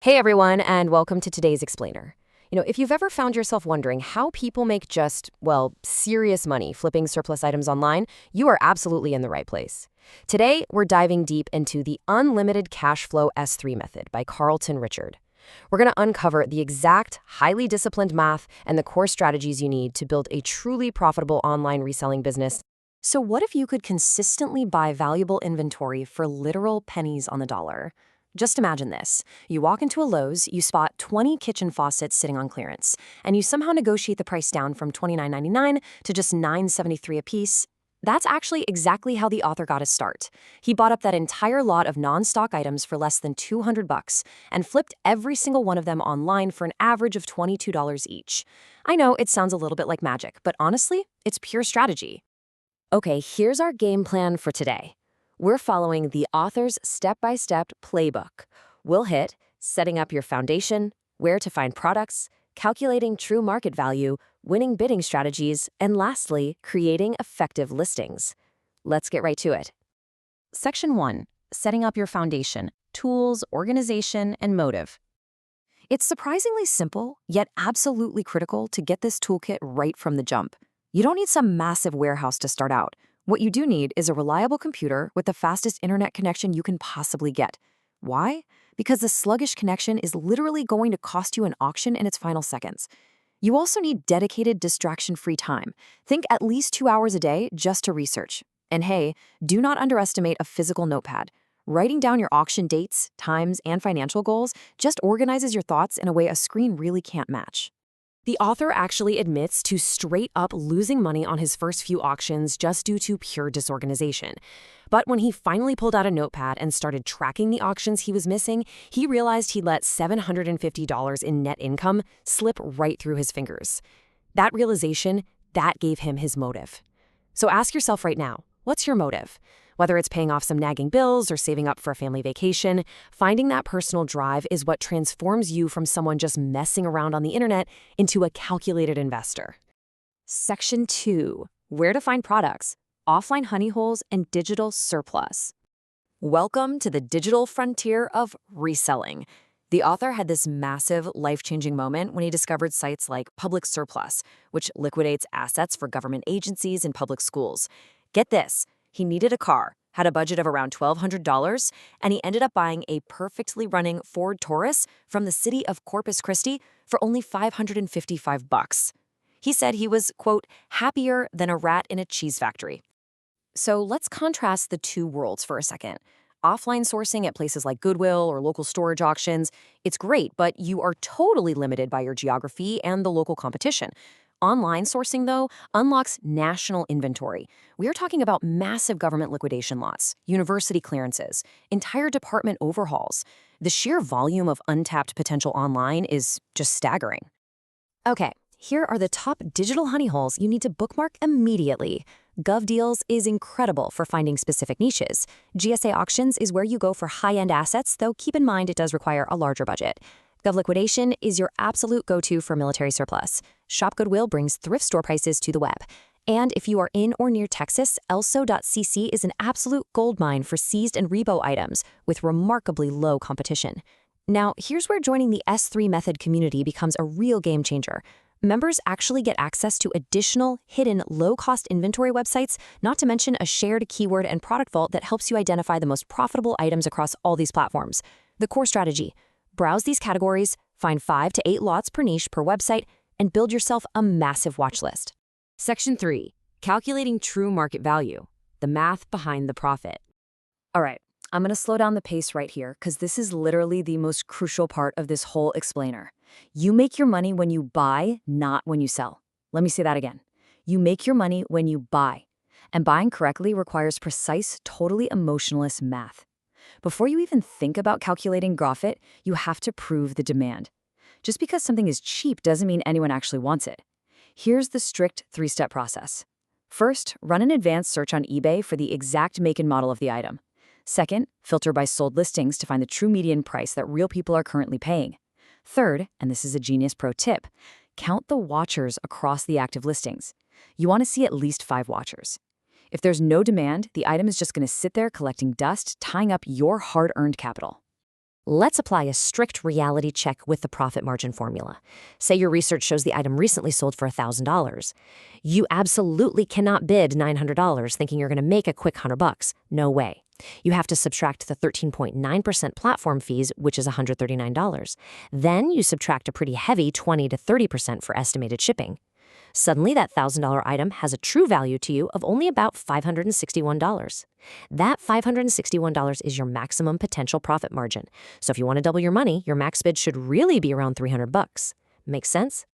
Hey everyone, and welcome to today's Explainer. If you've ever found yourself wondering how people make just, well, serious money flipping surplus items online, you are absolutely in the right place. Today, we're diving deep into the Unlimited Cash Flow S3 method by Carlton Richard. We're going to uncover the exact, highly disciplined math and the core strategies you need to build a truly profitable online reselling business. So, what if you could consistently buy valuable inventory for literal pennies on the dollar? Just imagine this. You walk into a Lowe's, you spot 20 kitchen faucets sitting on clearance, and you somehow negotiate the price down from $29.99 to just $9.73 a piece. That's actually exactly how the author got his start. He bought up that entire lot of non-stock items for less than $200 and flipped every single one of them online for an average of $22 each. I know it sounds a little bit like magic, but honestly, it's pure strategy. Okay, here's our game plan for today. We're following the author's step-by-step playbook. We'll hit setting up your foundation, where to find products, calculating true market value, winning bidding strategies, and lastly, creating effective listings. Let's get right to it. Section 1. Setting up your foundation, tools, organization, and motive. It's surprisingly simple, yet absolutely critical to get this toolkit right from the jump. You don't need some massive warehouse to start out. What you do need is a reliable computer with the fastest internet connection you can possibly get. Why? Because the sluggish connection is literally going to cost you an auction in its final seconds. You also need dedicated distraction-free time. Think at least 2 hours a day just to research. And hey, do not underestimate a physical notepad. Writing down your auction dates, times, and financial goals just organizes your thoughts in a way a screen really can't match. The author actually admits to straight up losing money on his first few auctions just due to pure disorganization. But when he finally pulled out a notepad and started tracking the auctions he was missing, he realized he'd let $750 in net income slip right through his fingers. That realization, that gave him his motive. So ask yourself right now, what's your motive? Whether it's paying off some nagging bills or saving up for a family vacation, finding that personal drive is what transforms you from someone just messing around on the internet into a calculated investor. Section 2. Where to find products, offline honey holes, and digital surplus. Welcome to the digital frontier of reselling. The author had this massive, life-changing moment when he discovered sites like Public Surplus, which liquidates assets for government agencies and public schools. Get this. He needed a car, had a budget of around $1,200, and he ended up buying a perfectly running Ford Taurus from the city of Corpus Christi for only $555. He said he was, quote, happier than a rat in a cheese factory. So let's contrast the two worlds for a second. Offline sourcing at places like Goodwill or local storage auctions, it's great, but you are totally limited by your geography and the local competition. Online sourcing, though, unlocks national inventory. We are talking about massive government liquidation lots, university clearances, entire department overhauls. The sheer volume of untapped potential online is just staggering. Okay, here are the top digital honey holes you need to bookmark immediately. GovDeals is incredible for finding specific niches. GSA Auctions is where you go for high-end assets, though keep in mind it does require a larger budget. GovLiquidation is your absolute go-to for military surplus. Shop Goodwill brings thrift store prices to the web. And if you are in or near Texas, elso.cc is an absolute goldmine for seized and repo items with remarkably low competition. Now, here's where joining the S3 method community becomes a real game changer. Members actually get access to additional, hidden, low-cost inventory websites, not to mention a shared keyword and product vault that helps you identify the most profitable items across all these platforms. The core strategy: browse these categories, find 5 to 8 lots per niche per website, and build yourself a massive watch list. Section 3. Calculating true market value, the math behind the profit. All right, I'm going to slow down the pace right here because this is literally the most crucial part of this whole explainer. You make your money when you buy, not when you sell. Let me say that again. You make your money when you buy. And buying correctly requires precise, totally emotionless math. Before you even think about calculating profit, you have to prove the demand. Just because something is cheap doesn't mean anyone actually wants it. Here's the strict 3-step process. First, run an advanced search on eBay for the exact make and model of the item. Second, filter by sold listings to find the true median price that real people are currently paying. Third, and this is a genius pro tip, count the watchers across the active listings. You want to see at least 5 watchers. If there's no demand, the item is just going to sit there collecting dust, tying up your hard-earned capital. Let's apply a strict reality check with the profit margin formula. Say your research shows the item recently sold for $1,000. You absolutely cannot bid $900 thinking you're going to make a quick $100. No way. You have to subtract the 13.9% platform fees, which is $139. Then you subtract a pretty heavy 20 to 30% for estimated shipping. Suddenly, that $1,000 item has a true value to you of only about $561. That $561 is your maximum potential profit margin. So if you want to double your money, your max bid should really be around $300. Make sense?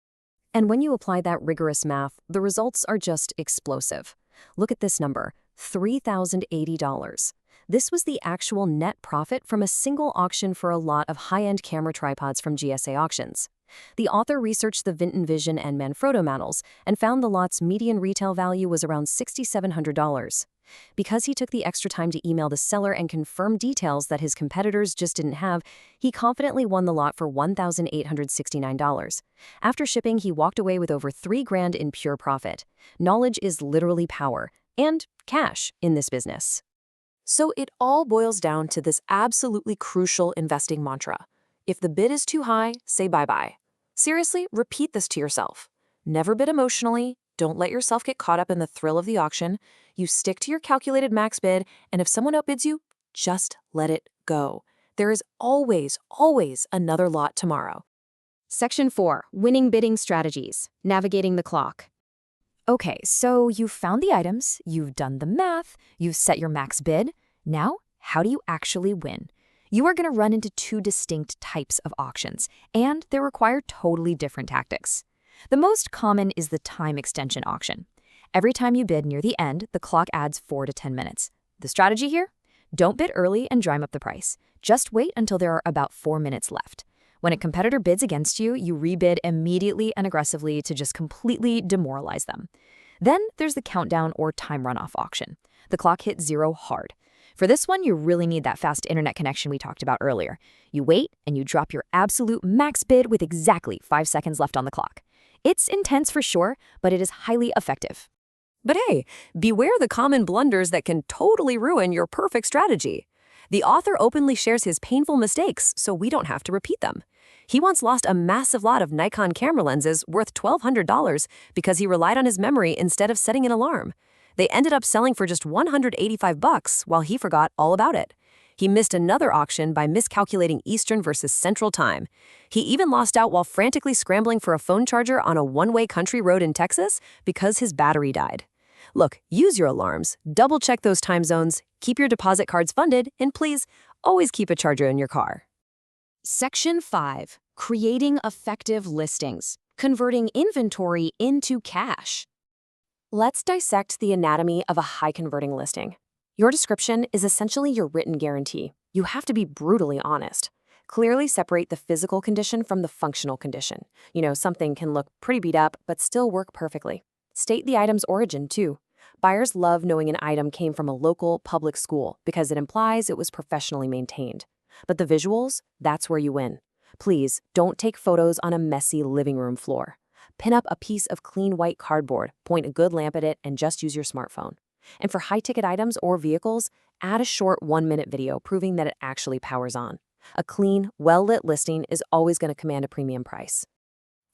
And when you apply that rigorous math, the results are just explosive. Look at this number, $3,080. This was the actual net profit from a single auction for a lot of high-end camera tripods from GSA Auctions. The author researched the Vinton Vision and Manfrotto models and found the lot's median retail value was around $6,700. Because he took the extra time to email the seller and confirm details that his competitors just didn't have, he confidently won the lot for $1,869. After shipping, he walked away with over $3,000 in pure profit. Knowledge is literally power, and cash in this business. So it all boils down to this absolutely crucial investing mantra. If the bid is too high, say bye-bye. Seriously, repeat this to yourself. Never bid emotionally. Don't let yourself get caught up in the thrill of the auction. You stick to your calculated max bid, and if someone outbids you, just let it go. There is always, always another lot tomorrow. Section 4. Winning bidding strategies. Navigating the clock. Okay, so you've found the items, you've done the math, you've set your max bid. Now, how do you actually win? You are going to run into two distinct types of auctions, and they require totally different tactics. The most common is the time extension auction. Every time you bid near the end, the clock adds 4 to 10 minutes. The strategy here? Don't bid early and drum up the price. Just wait until there are about 4 minutes left. When a competitor bids against you, you rebid immediately and aggressively to just completely demoralize them. Then there's the countdown or time runoff auction. The clock hits 0 hard. For this one, you really need that fast internet connection we talked about earlier. You wait and you drop your absolute max bid with exactly 5 seconds left on the clock. It's intense for sure, but it is highly effective. But hey, beware the common blunders that can totally ruin your perfect strategy. The author openly shares his painful mistakes, so we don't have to repeat them. He once lost a massive lot of Nikon camera lenses worth $1,200 because he relied on his memory instead of setting an alarm. They ended up selling for just $185 while he forgot all about it. He missed another auction by miscalculating Eastern versus Central Time. He even lost out while frantically scrambling for a phone charger on a one-way country road in Texas because his battery died. Look, use your alarms, double-check those time zones, keep your deposit cards funded, and please, always keep a charger in your car. Section 5. Creating effective listings. Converting inventory into cash. Let's dissect the anatomy of a high-converting listing. Your description is essentially your written guarantee. You have to be brutally honest. Clearly separate the physical condition from the functional condition. Something can look pretty beat up, but still work perfectly. State the item's origin, too. Buyers love knowing an item came from a local public school because it implies it was professionally maintained. But the visuals, that's where you win. Please, don't take photos on a messy living room floor. Pin up a piece of clean white cardboard, point a good lamp at it, and just use your smartphone. And for high-ticket items or vehicles, add a short 1-minute video proving that it actually powers on. A clean, well-lit listing is always going to command a premium price.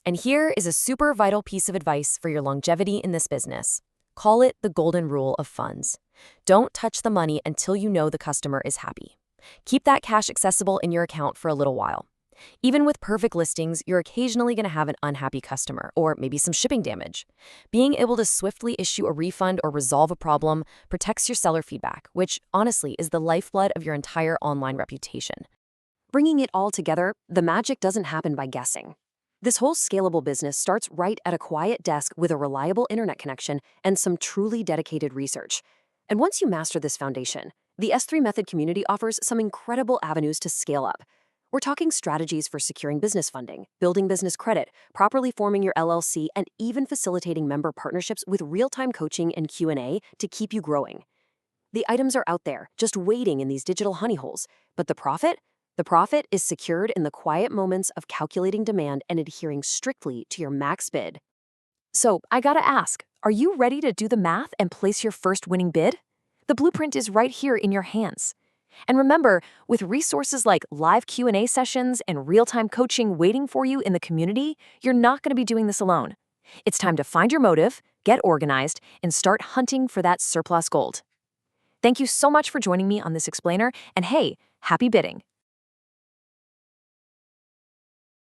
And here is a super vital piece of advice for your longevity in this business. Call it the golden rule of funds. Don't touch the money until you know the customer is happy. Keep that cash accessible in your account for a little while. Even with perfect listings, you're occasionally going to have an unhappy customer or maybe some shipping damage. Being able to swiftly issue a refund or resolve a problem protects your seller feedback, which honestly is the lifeblood of your entire online reputation. Bringing it all together, the magic doesn't happen by guessing. This whole scalable business starts right at a quiet desk with a reliable internet connection and some truly dedicated research. And once you master this foundation, the S3 Method community offers some incredible avenues to scale up. We're talking strategies for securing business funding, building business credit, properly forming your LLC, and even facilitating member partnerships with real-time coaching and Q&A to keep you growing. The items are out there, just waiting in these digital honey holes. But the profit? The profit is secured in the quiet moments of calculating demand and adhering strictly to your max bid. So, I gotta ask, are you ready to do the math and place your first winning bid? The blueprint is right here in your hands. And remember, with resources like live Q&A sessions and real-time coaching waiting for you in the community, you're not going to be doing this alone. It's time to find your motive, get organized, and start hunting for that surplus gold. Thank you so much for joining me on this explainer, and hey, happy bidding!